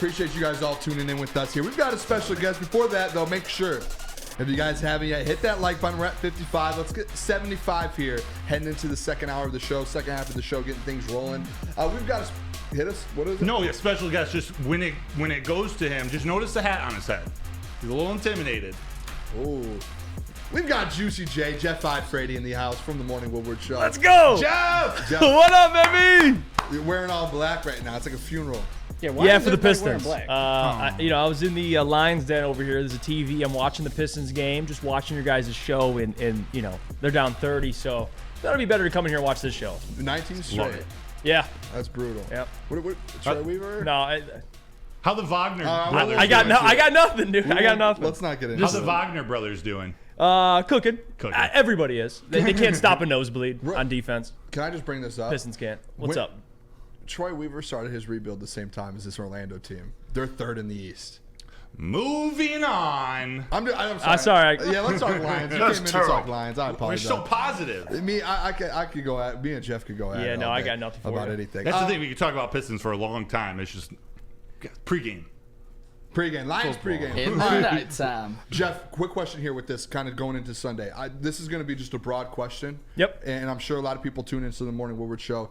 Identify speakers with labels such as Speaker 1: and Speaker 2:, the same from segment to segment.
Speaker 1: Appreciate you guys all tuning in with us here. We've got a special guest. Before that, though, make sure, if you guys haven't yet, hit that like button. We're at 55. Let's get 75 here, heading into the second hour of the show, second half of the show, getting things rolling. We've got a... Hit us? What is it?
Speaker 2: No, special guest. Just when it goes to him, just notice the hat on his head. He's a little intimidated.
Speaker 1: Oh. We've got Juicy J, Jeff Iafrate in the house from the Morning Woodward Show.
Speaker 3: Let's go!
Speaker 1: Jeff!
Speaker 3: What up, baby?
Speaker 1: You're wearing all black right now. It's like a funeral.
Speaker 3: Yeah, for the Pistons. I was in the Lions den over here. There's a TV. I'm watching the Pistons game, just watching your guys' show, and they're down 30, so that'll be better to come in here and watch this show.
Speaker 1: 19 straight.
Speaker 3: Yeah.
Speaker 1: That's brutal.
Speaker 3: Yep.
Speaker 1: What Troy Weaver?
Speaker 3: No,
Speaker 2: how the Wagner brothers
Speaker 3: I got nothing, dude. I got nothing.
Speaker 1: Let's not get into
Speaker 2: How the Wagner brothers doing?
Speaker 3: Cooking. Everybody is. They can't stop a nosebleed on defense.
Speaker 1: Can I just bring this up?
Speaker 3: Pistons can't. What's up?
Speaker 1: Troy Weaver started his rebuild the same time as this Orlando team. They're third in the East.
Speaker 2: Moving on.
Speaker 1: I'm
Speaker 3: sorry.
Speaker 1: Yeah, let's talk Lions. You came in to talk Lions. I apologize.
Speaker 2: We're so positive.
Speaker 1: I could go at. Me and Jeff could go at.
Speaker 3: Yeah, no, I got nothing for
Speaker 1: about
Speaker 3: you.
Speaker 1: anything.
Speaker 2: That's the thing. We could talk about Pistons for a long time. It's just pregame.
Speaker 1: Lions pregame.
Speaker 4: In the nighttime.
Speaker 1: Jeff, quick question here with this kind of going into Sunday. This is going to be just a broad question.
Speaker 3: Yep.
Speaker 1: And I'm sure a lot of people tune into the Morning Woodward Show.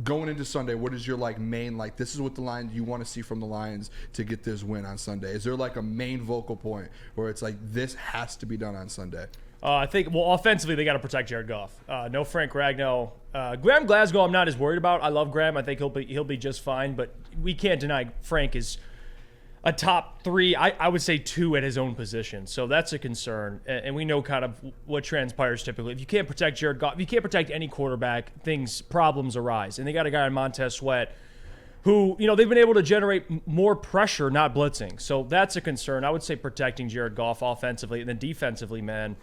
Speaker 1: Going into Sunday, what is your main this is what the Lions you want to see from the Lions to get this win on Sunday? Is there a main vocal point where it's this has to be done on Sunday?
Speaker 3: I think offensively they got to protect Jared Goff. No Frank Ragnow. Graham Glasgow I'm not as worried about. I love Graham. I think he'll be just fine, but we can't deny Frank is a top 3, I would say 2 at his own position. So that's a concern. And we know kind of what transpires typically. If you can't protect Jared Goff, if you can't protect any quarterback, problems arise. And they got a guy in Montez Sweat who, they've been able to generate more pressure, not blitzing. So that's a concern. I would say protecting Jared Goff offensively. And then defensively, man,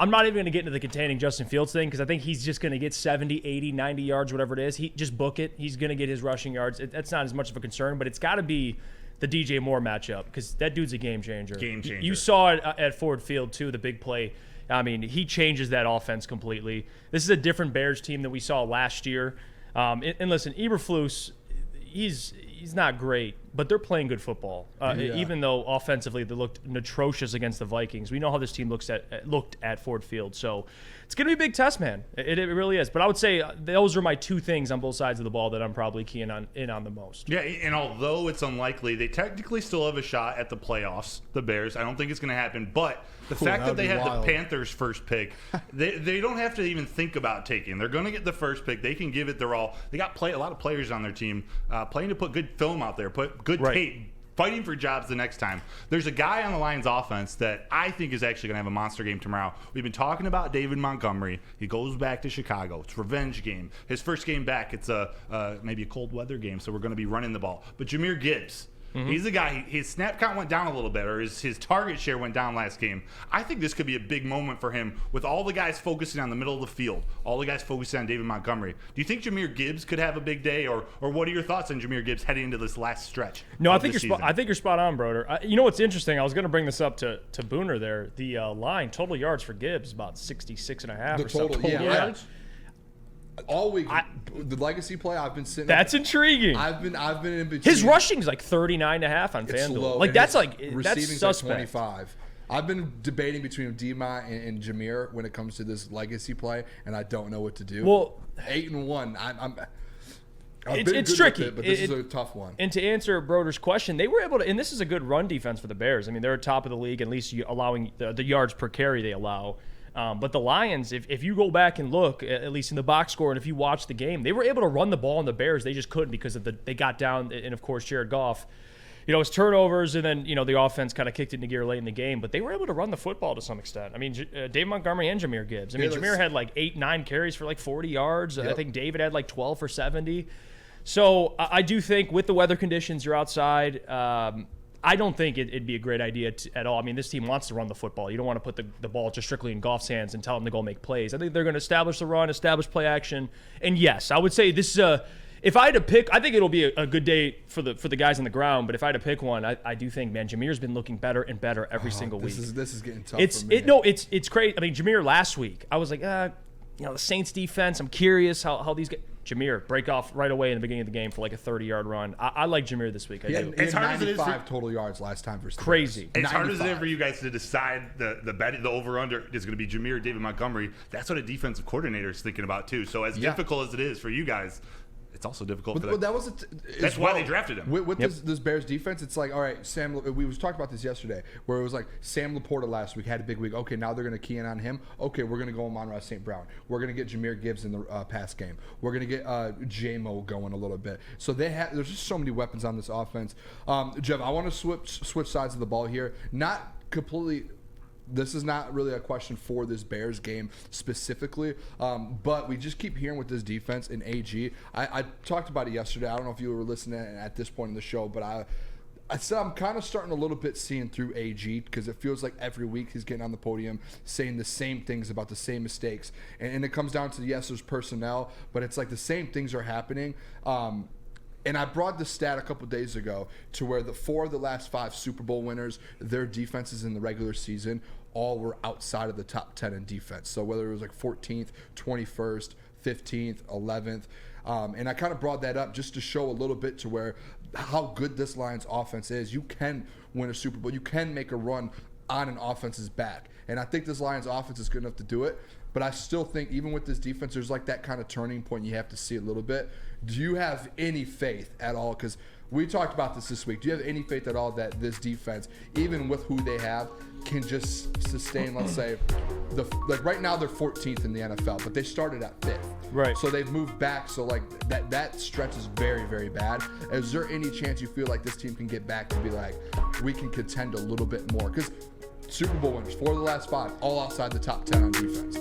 Speaker 3: I'm not even going to get into the containing Justin Fields thing because I think he's just going to get 70, 80, 90 yards, whatever it is. He just book it. He's going to get his rushing yards. That's not as much of a concern, but it's got to be the DJ Moore matchup because that dude's a game changer. You saw it at Ford Field too, the big play. I mean, he changes that offense completely. This is a different Bears team than we saw last year. And listen, Eberflus, he's not great, but they're playing good football. Even though offensively they looked atrocious against the Vikings. We know how this team looked at Ford Field. So it's going to be a big test, man. It really is. But I would say those are my 2 things on both sides of the ball that I'm probably keying in on the most.
Speaker 2: Yeah, and although it's unlikely, they technically still have a shot at the playoffs, the Bears. I don't think it's going to happen. But the fact that they have the Panthers' first pick, they don't have to even think about taking. They're going to get the first pick. They can give it their all. They got a lot of players on their team playing to put good film out there, put good tape, fighting for jobs the next time. There's a guy on the Lions offense that I think is actually going to have a monster game tomorrow. We've been talking about David Montgomery. He goes back to Chicago. It's a revenge game. His first game back, it's maybe a cold weather game, so we're going to be running the ball. But Jahmyr Gibbs, he's the guy. His snap count went down a little bit, or his target share went down last game. I think this could be a big moment for him with all the guys focusing on the middle of the field, all the guys focusing on David Montgomery. Do you think Jahmyr Gibbs could have a big day, or what are your thoughts on Jahmyr Gibbs heading into this last stretch?
Speaker 3: No, I think you're spot on, Broder. You know what's interesting? I was going to bring this up to Booner there. The line total yards for Gibbs about 66.5 or something.
Speaker 1: Yeah. All week, the legacy play I've been sitting.
Speaker 3: That's intriguing.
Speaker 1: I've been in between.
Speaker 3: His rushing's like 39.5 on FanDuel. That's suspect.
Speaker 1: 25. I've been debating between Dima and Jahmyr when it comes to this legacy play, and I don't know what to do.
Speaker 3: Well,
Speaker 1: 8-1.
Speaker 3: It's tricky,
Speaker 1: but this is a tough one.
Speaker 3: And to answer Broder's question, they were able to, and this is a good run defense for the Bears. I mean, they're top of the league, at least allowing the yards per carry they allow. But the Lions, if you go back and look, at least in the box score, and if you watch the game, they were able to run the ball on the Bears. They just couldn't because they got down, and of course, Jared Goff, his turnovers, and then, the offense kind of kicked into gear late in the game. But they were able to run the football to some extent. I mean, Dave Montgomery and Jahmyr Gibbs. I mean, Jahmyr had 8-9 carries for 40 yards. Yep. I think David had 12 for 70. So I do think with the weather conditions, you're outside. I don't think it'd be a great idea at all. I mean, this team wants to run the football. You don't want to put the ball just strictly in Goff's hands and tell him to go make plays. I think they're going to establish the run, establish play action. And yes, I would say this is if I had to pick, I think it'll be a good day for the guys on the ground. But if I had to pick one, I do think, man, Jahmyr's been looking better and better every single week.
Speaker 1: This is getting tough for me.
Speaker 3: It's crazy. I mean, Jahmyr last week, I was like, the Saints defense, I'm curious how these guys. Jameer, break off right away in the beginning of the game for like a 30-yard run. I like Jameer this week. I do.
Speaker 1: As hard as it is, 95 total yards last time versus
Speaker 3: crazy.
Speaker 2: As hard as it is for you guys to decide the over/under is going to be Jameer or David Montgomery, that's what a defensive coordinator is thinking about too. So as difficult as it is for you guys, it's also difficult for them. That's why they drafted him.
Speaker 1: With this Bears defense, it's like, all right, we was talking about this yesterday, where it was like Sam Laporta last week had a big week. Okay, now they're going to key in on him. Okay, we're going to go Amon-Ra St. Brown. We're going to get Jahmyr Gibbs in the pass game. We're going to get J-Mo going a little bit. So there's just so many weapons on this offense. Jeff, I want to switch sides of the ball here. Not completely. This is not really a question for this Bears game specifically, but we just keep hearing with this defense in AG. I talked about it yesterday. I don't know if you were listening at this point in the show, but I said I'm kind of starting a little bit seeing through AG because it feels like every week he's getting on the podium saying the same things about the same mistakes. And it comes down to, yes, there's personnel, but it's like the same things are happening. And I brought the stat a couple days ago to where the 4 of the last 5 Super Bowl winners, their defenses in the regular season all were outside of the top 10 in defense. So whether it was like 14th, 21st, 15th, 11th. And I kind of brought that up just to show a little bit to where how good this Lions offense is. You can win a Super Bowl. You can make a run on an offense's back. And I think this Lions offense is good enough to do it. But I still think even with this defense, there's like that kind of turning point you have to see a little bit. Do you have any faith at all? Because we talked about this week. Do you have any faith at all that this defense, even with who they have, can just sustain, let's say, like right now they're 14th in the NFL, but they started at 5th.
Speaker 3: Right.
Speaker 1: So they've moved back. So like that stretch is very, very bad. Is there any chance you feel like this team can get back to be like, we can contend a little bit more? Because Super Bowl winners, 4 of the last 5, all outside the top 10 on defense.